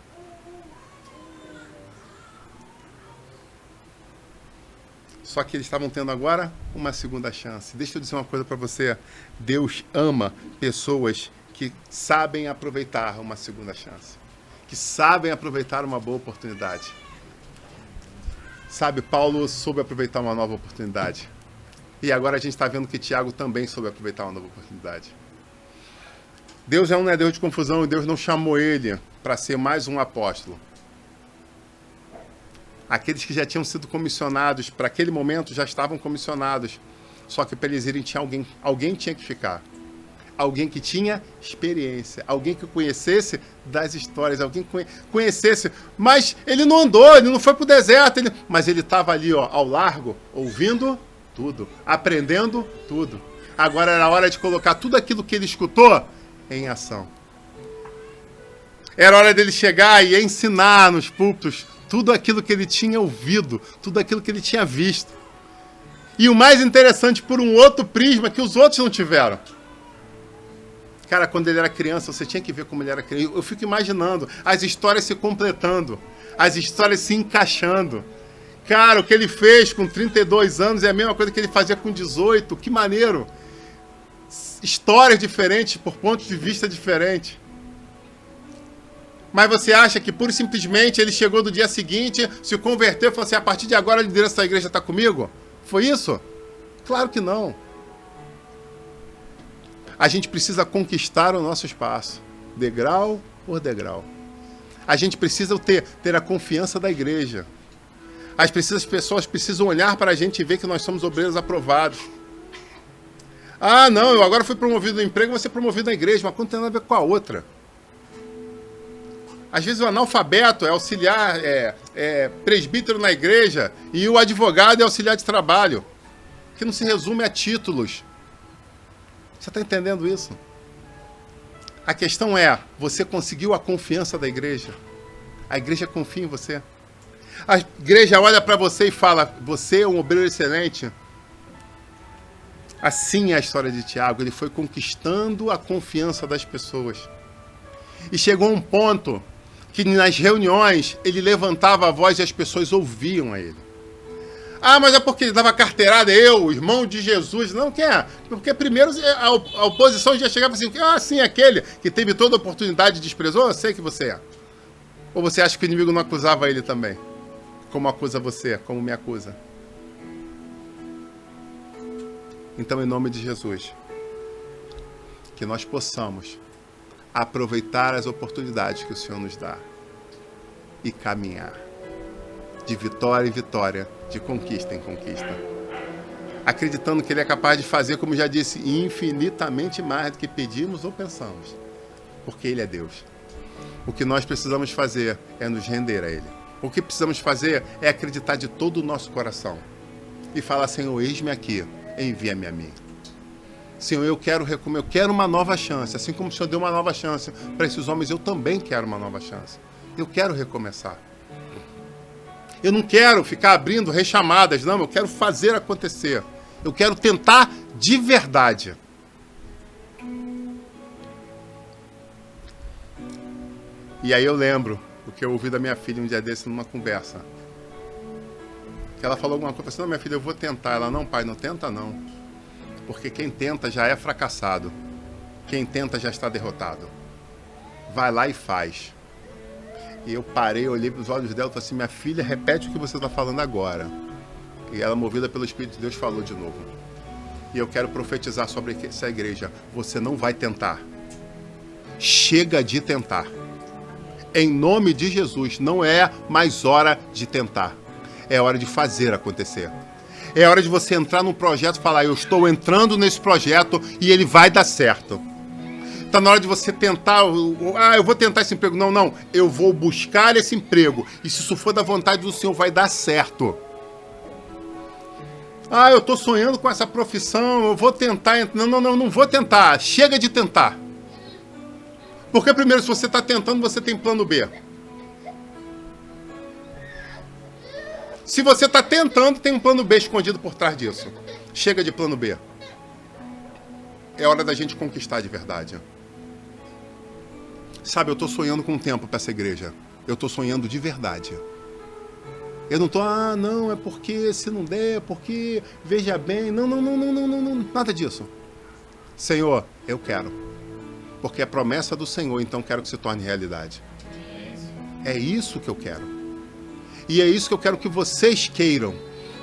Só que eles estavam tendo agora uma segunda chance. Deixa eu dizer uma coisa para você. Deus ama pessoas que sabem aproveitar uma segunda chance. Que sabem aproveitar uma boa oportunidade. Sabe, Paulo soube aproveitar uma nova oportunidade. E agora a gente está vendo que Tiago também soube aproveitar uma nova oportunidade. Deus não é Deus de confusão e Deus não chamou ele para ser mais um apóstolo. Aqueles que já tinham sido comissionados, para aquele momento já estavam comissionados. Só que para eles irem tinha alguém tinha que ficar. Alguém que tinha experiência, alguém que conhecesse das histórias, alguém que conhecesse. Mas ele não andou, ele não foi para o deserto, mas ele estava ali, ó, ao largo, ouvindo tudo, aprendendo tudo. Agora era a hora de colocar tudo aquilo que ele escutou em ação. Era hora dele chegar e ensinar nos púlpitos tudo aquilo que ele tinha ouvido, tudo aquilo que ele tinha visto. E o mais interessante, por um outro prisma que os outros não tiveram. Cara, quando ele era criança, você tinha que ver como ele era criança. Eu fico imaginando as histórias se completando, as histórias se encaixando. Cara, o que ele fez com 32 anos é a mesma coisa que ele fazia com 18. Que maneiro! Histórias diferentes, por pontos de vista diferentes. Mas você acha que, pura e simplesmente, ele chegou no dia seguinte, se converteu e falou assim, a partir de agora a liderança da igreja está comigo? Foi isso? Claro que não. A gente precisa conquistar o nosso espaço, degrau por degrau. A gente precisa ter a confiança da igreja. As pessoas precisam olhar para a gente e ver que nós somos obreiros aprovados. Ah, não, eu agora fui promovido no emprego, vou ser promovido na igreja, mas não tem nada a ver com a outra. Às vezes o analfabeto é auxiliar, presbítero na igreja, e o advogado é auxiliar de trabalho, que não se resume a títulos. Você está entendendo isso? A questão é, você conseguiu a confiança da igreja? A igreja confia em você? A igreja olha para você e fala, você é um obreiro excelente? Assim é a história de Tiago, ele foi conquistando a confiança das pessoas. E chegou um ponto que nas reuniões ele levantava a voz e as pessoas ouviam a ele. Ah, mas é porque ele dava carteirada, o irmão de Jesus. Não, quem é? Porque primeiro a oposição já chegava assim, sim, aquele que teve toda a oportunidade e desprezou, eu sei que você é. Ou você acha que o inimigo não acusava ele também? Como acusa você, como me acusa? Então, em nome de Jesus, que nós possamos aproveitar as oportunidades que o Senhor nos dá e caminhar de vitória em vitória, de conquista em conquista, acreditando que Ele é capaz de fazer, como já disse, infinitamente mais do que pedimos ou pensamos, porque Ele é Deus. O que nós precisamos fazer é nos render a Ele. O que precisamos fazer é acreditar de todo o nosso coração e falar, Senhor, eis-me aqui, envia-me a mim. Senhor, eu quero uma nova chance. Assim como o Senhor deu uma nova chance para esses homens, eu também quero uma nova chance. Eu quero recomeçar. Eu não quero ficar abrindo rechamadas, não. Eu quero fazer acontecer. Eu quero tentar de verdade. E aí eu lembro o que eu ouvi da minha filha um dia desse numa conversa. Que ela falou alguma coisa assim, não, minha filha, eu vou tentar. Ela, não, pai, não tenta não. Porque quem tenta já é fracassado. Quem tenta já está derrotado. Vai lá e faz. E eu parei, olhei para os olhos dela e falei assim, minha filha, repete o que você está falando agora. E ela, movida pelo Espírito de Deus, falou de novo. E eu quero profetizar sobre essa igreja. Você não vai tentar. Chega de tentar. Em nome de Jesus, não é mais hora de tentar. É hora de fazer acontecer. É hora de você entrar num projeto e falar, eu estou entrando nesse projeto e ele vai dar certo. Está na hora de você tentar, eu vou tentar esse emprego. Não, eu vou buscar esse emprego. E se isso for da vontade do Senhor, vai dar certo. Eu estou sonhando com essa profissão, eu vou tentar. Não vou tentar. Chega de tentar. Porque primeiro, se você está tentando, você tem plano B. Se você está tentando, tem um plano B escondido por trás disso. Chega de plano B. É hora da gente conquistar de verdade. Sabe, eu estou sonhando com um tempo para essa igreja. Eu estou sonhando de verdade. Eu não estou, não, é porque se não der, porque veja bem. Não, nada disso. Senhor, eu quero. Porque é promessa do Senhor, então quero que se torne realidade. É isso que eu quero. E é isso que eu quero que vocês queiram.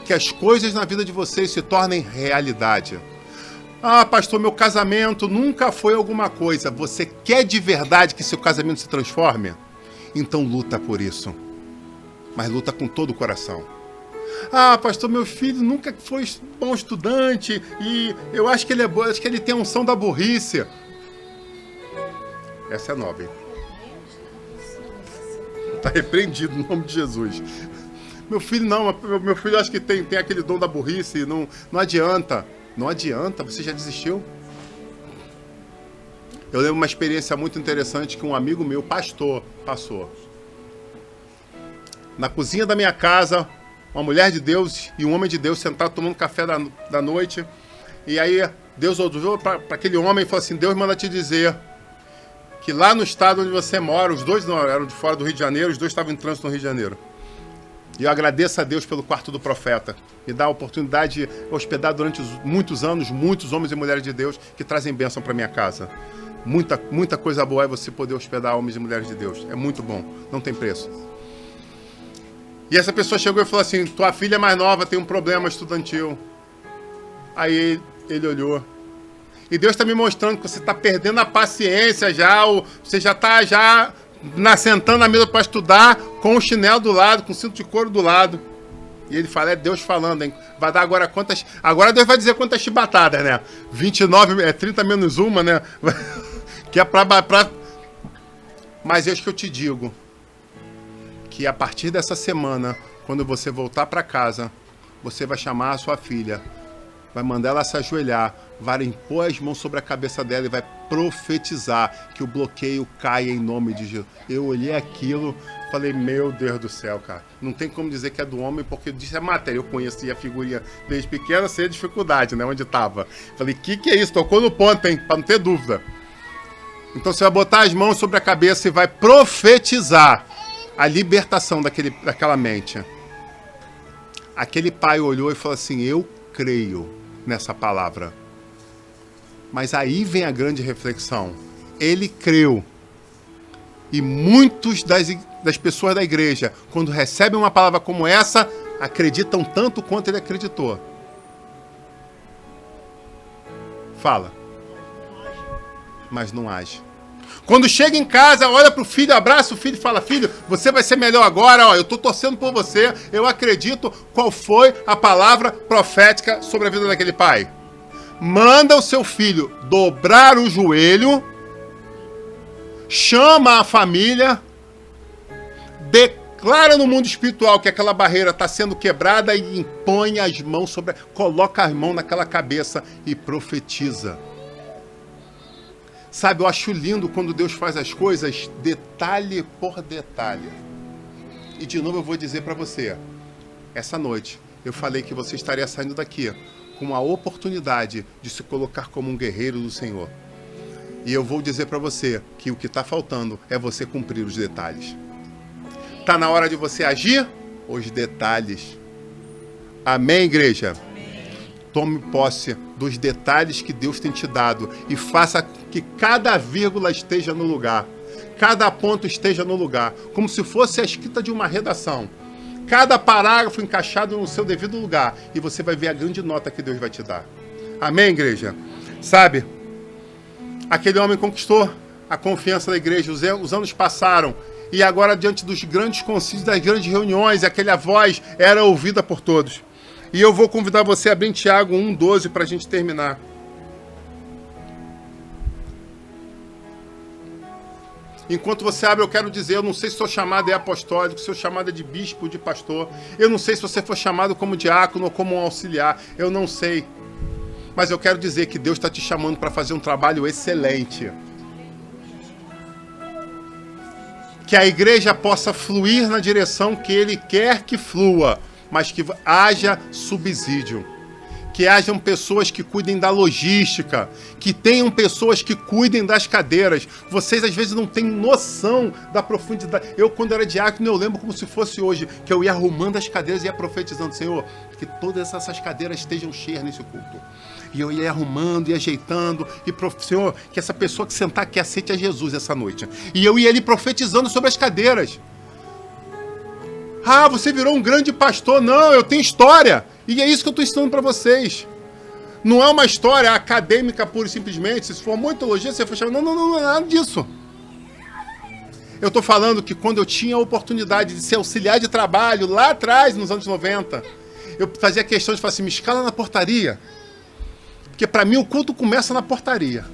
Que as coisas na vida de vocês se tornem realidade. Pastor, meu casamento nunca foi alguma coisa. Você quer de verdade que seu casamento se transforme? Então luta por isso. Mas luta com todo o coração. Pastor, meu filho nunca foi bom estudante e eu acho que ele é bom, acho que ele tem a unção da burrice. Essa é nova, hein? Está repreendido no nome de Jesus. Meu filho não, meu filho acho que tem aquele dom da burrice, não adianta. Não adianta, você já desistiu? Eu lembro uma experiência muito interessante que um amigo meu, pastor, passou. Na cozinha da minha casa, uma mulher de Deus e um homem de Deus sentados tomando café da noite. E aí Deus olhou para aquele homem e falou assim, Deus manda te dizer que lá no estado onde você mora, os dois não eram de fora do Rio de Janeiro, os dois estavam em trânsito no Rio de Janeiro. E eu agradeço a Deus pelo quarto do profeta. Me dá a oportunidade de hospedar durante muitos anos, muitos homens e mulheres de Deus que trazem bênção para minha casa. Muita coisa boa é você poder hospedar homens e mulheres de Deus. É muito bom, não tem preço. E essa pessoa chegou e falou assim, tua filha é mais nova, tem um problema estudantil. Aí ele olhou. E Deus está me mostrando que você está perdendo a paciência já, você já está sentando na mesa para estudar com o chinelo do lado, com o cinto de couro do lado. E ele fala, é Deus falando, hein? Vai dar agora quantas... Agora Deus vai dizer quantas chibatadas, né? 29, 30 menos uma, né? Que é pra... Mas eis que eu te digo, que a partir dessa semana, quando você voltar para casa, você vai chamar a sua filha, vai mandar ela se ajoelhar, vai impor as mãos sobre a cabeça dela e vai profetizar que o bloqueio caia em nome de Jesus. Eu olhei aquilo, falei, meu Deus do céu, cara. Não tem como dizer que é do homem, porque disse a matéria. Eu conhecia a figurinha desde pequena, sei a dificuldade, né? Onde estava. Falei, que é isso? Tocou no ponto, hein? Para não ter dúvida. Então você vai botar as mãos sobre a cabeça e vai profetizar a libertação daquela mente. Aquele pai olhou e falou assim, eu creio nessa palavra. Mas aí vem a grande reflexão. Ele creu. E muitos das pessoas da igreja, quando recebem uma palavra como essa, acreditam tanto quanto ele acreditou. Fala. Mas não age. Quando chega em casa, olha pro filho, abraça o filho e fala, filho, você vai ser melhor agora, ó, eu tô torcendo por você, eu acredito. Qual foi a palavra profética sobre a vida daquele pai? Manda o seu filho dobrar o joelho, chama a família, declara no mundo espiritual que aquela barreira está sendo quebrada e impõe as mãos sobre... Coloca as mãos naquela cabeça e profetiza. Sabe, eu acho lindo quando Deus faz as coisas detalhe por detalhe. E de novo eu vou dizer para você, essa noite eu falei que você estaria saindo daqui com a oportunidade de se colocar como um guerreiro do Senhor. E eu vou dizer para você que o que está faltando é você cumprir os detalhes. Está na hora de você agir os detalhes. Amém, igreja? Tome posse dos detalhes que Deus tem te dado e faça que cada vírgula esteja no lugar. Cada ponto esteja no lugar. Como se fosse a escrita de uma redação. Cada parágrafo encaixado no seu devido lugar. E você vai ver a grande nota que Deus vai te dar. Amém, igreja? Sabe, aquele homem conquistou a confiança da igreja. Os anos passaram. E agora, diante dos grandes concílios, das grandes reuniões, aquela voz era ouvida por todos. E eu vou convidar você a abrir em Tiago 1,12 para a gente terminar. Enquanto você abre, eu quero dizer, eu não sei se seu chamado é apostólico, se seu chamado é de bispo ou de pastor. Eu não sei se você foi chamado como diácono ou como um auxiliar. Eu não sei. Mas eu quero dizer que Deus está te chamando para fazer um trabalho excelente. Que a igreja possa fluir na direção que Ele quer que flua, mas que haja subsídio. Que hajam pessoas que cuidem da logística, que tenham pessoas que cuidem das cadeiras. Vocês às vezes não têm noção da profundidade. Eu, quando era diácono, eu lembro como se fosse hoje, que eu ia arrumando as cadeiras e ia profetizando, Senhor, que todas essas cadeiras estejam cheias nesse culto. E eu ia arrumando e ajeitando, e Senhor, que essa pessoa que sentar aqui aceite a Jesus essa noite. E eu ia ali profetizando sobre as cadeiras. Ah, você virou um grande pastor. Não, eu tenho história. E é isso que eu estou ensinando para vocês. Não é uma história acadêmica pura e simplesmente. Se for muita teologia, você for chamar. Não é nada disso. Eu estou falando que quando eu tinha a oportunidade de ser auxiliar de trabalho, lá atrás, nos anos 90, eu fazia questão de falar assim, me escala na portaria. Porque para mim o culto começa na portaria.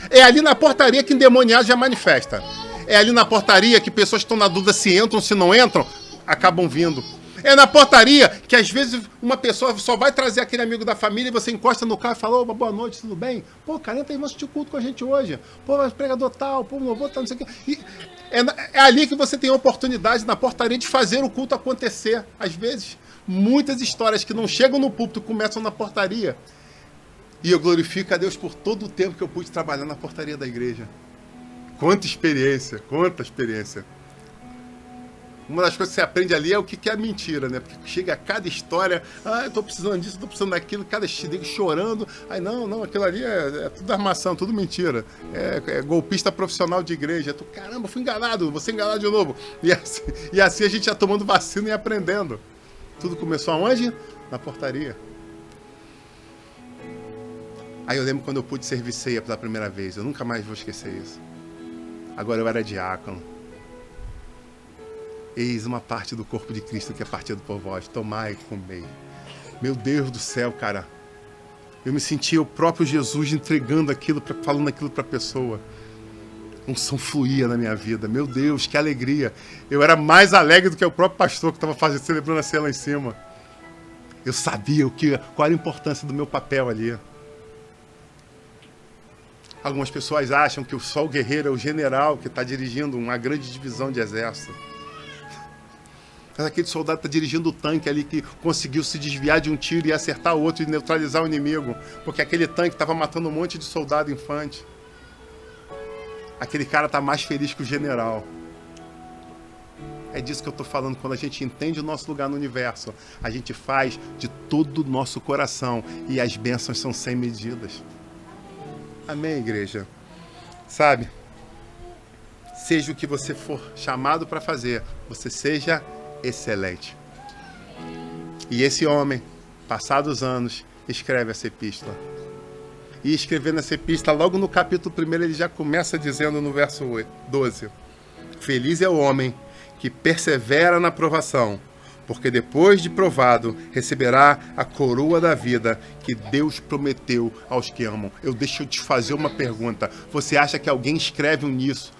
É ali na portaria que endemoniado já manifesta. É ali na portaria que pessoas que estão na dúvida se entram, se não entram, acabam vindo. É na portaria que às vezes uma pessoa só vai trazer aquele amigo da família e você encosta no carro e fala, opa, boa noite, tudo bem? Pô, cara, entra aí, vamos assistir o culto com a gente hoje. Pô, pregador tal, pô, meu avô tal, não sei o quê. E é ali que você tem a oportunidade, na portaria, de fazer o culto acontecer. Às vezes, muitas histórias que não chegam no púlpito começam na portaria. E eu glorifico a Deus por todo o tempo que eu pude trabalhar na portaria da igreja. Quanta experiência, quanta experiência. Uma das coisas que você aprende ali é o que é mentira, né? Porque chega a cada história, eu tô precisando disso, tô precisando daquilo, cada chorando. Aí não, aquilo ali é tudo armação, tudo mentira. É golpista profissional de igreja. Caramba, fui enganado, vou ser enganado de novo. E assim a gente já tomando vacina e aprendendo. Tudo começou aonde? Na portaria. Aí eu lembro quando eu pude servir ceia pela primeira vez. Eu nunca mais vou esquecer isso. Agora eu era diácono. Eis uma parte do corpo de Cristo que é partido por vós. Tomai e comei. Meu Deus do céu, cara. Eu me sentia o próprio Jesus entregando aquilo, falando aquilo para a pessoa. A unção fluía na minha vida. Meu Deus, que alegria. Eu era mais alegre do que o próprio pastor que estava celebrando a ceia lá em cima. Eu sabia qual era a importância do meu papel ali. Algumas pessoas acham que só o guerreiro é o general que está dirigindo uma grande divisão de exército. Mas aquele soldado está dirigindo o tanque ali que conseguiu se desviar de um tiro e acertar o outro e neutralizar o inimigo. Porque aquele tanque estava matando um monte de soldado infante. Aquele cara está mais feliz que o general. É disso que eu estou falando. Quando a gente entende o nosso lugar no universo, a gente faz de todo o nosso coração. E as bênçãos são sem medidas. Amém, igreja? Sabe? Seja o que você for chamado para fazer, você seja excelente. E esse homem, passados os anos, escreve essa epístola. E escrevendo essa epístola, logo no capítulo 1, ele já começa dizendo no verso 12: Feliz é o homem que persevera na provação, porque depois de provado, receberá a coroa da vida que Deus prometeu aos que amam. Deixa eu te fazer uma pergunta. Você acha que alguém escreve nisso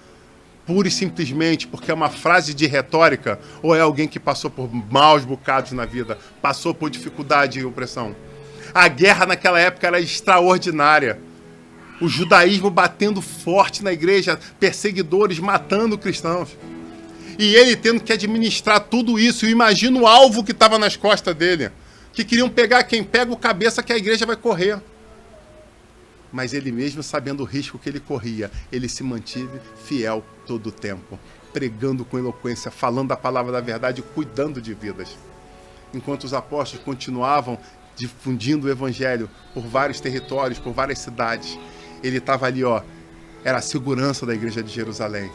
pura e simplesmente porque é uma frase de retórica ou é alguém que passou por maus bocados na vida, passou por dificuldade e opressão? A guerra naquela época era extraordinária. O judaísmo batendo forte na igreja, perseguidores matando cristãos. E ele tendo que administrar tudo isso. E imagina o alvo que estava nas costas dele. Que queriam pegar quem pega o cabeça que a igreja vai correr. Mas ele mesmo, sabendo o risco que ele corria, ele se mantive fiel todo o tempo. Pregando com eloquência, falando a palavra da verdade, cuidando de vidas. Enquanto os apóstolos continuavam difundindo o evangelho por vários territórios, por várias cidades, ele estava ali, era a segurança da igreja de Jerusalém.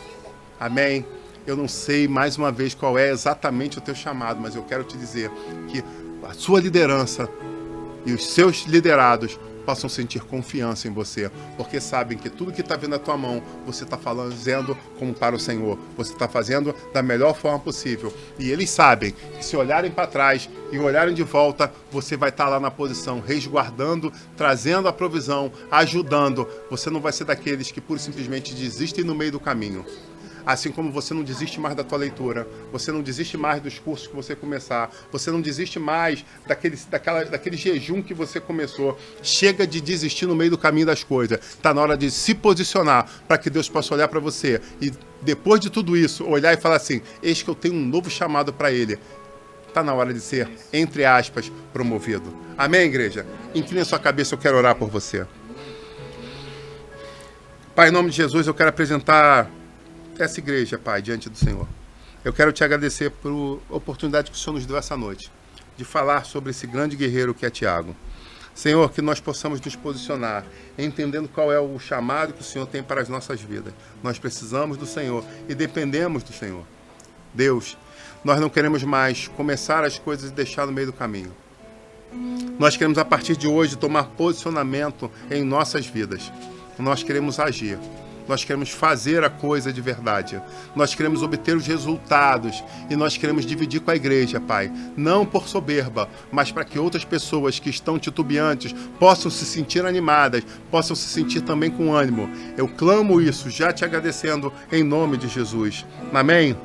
Amém? Eu não sei, mais uma vez, qual é exatamente o teu chamado, mas eu quero te dizer que a sua liderança e os seus liderados possam sentir confiança em você, porque sabem que tudo que está vindo na tua mão, você está fazendo como para o Senhor, você está fazendo da melhor forma possível. E eles sabem que se olharem para trás e olharem de volta, você vai estar lá na posição, resguardando, trazendo a provisão, ajudando. Você não vai ser daqueles que pura e simplesmente desistem no meio do caminho. Assim como você não desiste mais da tua leitura, você não desiste mais dos cursos que você começar, você não desiste mais daquele jejum que você começou. Chega de desistir no meio do caminho das coisas. Está na hora de se posicionar para que Deus possa olhar para você e, depois de tudo isso, olhar e falar assim: eis que eu tenho um novo chamado para ele. Está na hora de ser, entre aspas, promovido. Amém, igreja? Incline a sua cabeça, eu quero orar por você. Pai, em nome de Jesus, eu quero apresentar essa igreja, Pai, diante do Senhor. Eu quero te agradecer por oportunidade que o Senhor nos deu essa noite, de falar sobre esse grande guerreiro que é Tiago. Senhor, que nós possamos nos posicionar, entendendo qual é o chamado que o Senhor tem para as nossas vidas. Nós precisamos do Senhor e dependemos do Senhor. Deus, nós não queremos mais começar as coisas e deixar no meio do caminho. Nós queremos, a partir de hoje, tomar posicionamento em nossas vidas. Nós queremos agir. Nós queremos fazer a coisa de verdade. Nós queremos obter os resultados e nós queremos dividir com a igreja, Pai. Não por soberba, mas para que outras pessoas que estão titubeantes possam se sentir animadas, possam se sentir também com ânimo. Eu clamo isso, já te agradecendo em nome de Jesus. Amém?